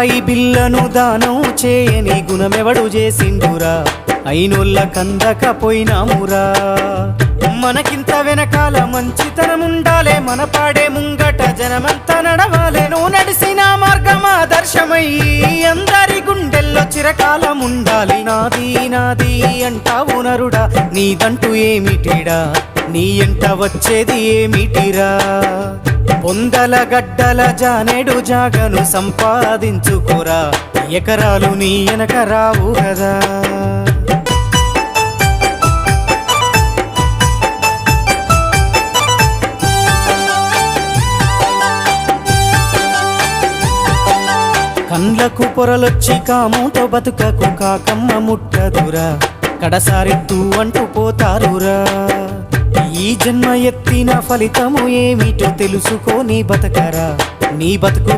రూపాయి బిల్లను దానం చేయని గుణమెవడు చేసిండురా అయినోళ్ళ కందకపోయినామురా మనకింత వెనకాల మంచితనముండాలే మన పాడే ముంగట జనమంతా నడవాలే నువ్వు నడిసిన మార్గం ఆదర్శమయ్యి అందరి గుండెల్లో చిరకాలముండాలి నాది నాది అంటావు నరుడా నీదంటూ ఏమిటిడా నీ ఎంట వచ్చేది ఏమిటిరా పొందల గడ్డల జానేడు జాగను సంపాదించుకోరా ఎకరాలు నీ వెనక రావు కదా కండ్లకు పొరలొచ్చి కాముతో బతుకకు కాకమ్మ ముట్టదురా కడసారి తూ అంటూ పోతారురా ఈ జన్మ ఎత్తిన ఫలితము ఏమిటో తెలుసుకో నీ బతకరా నీ బతుకు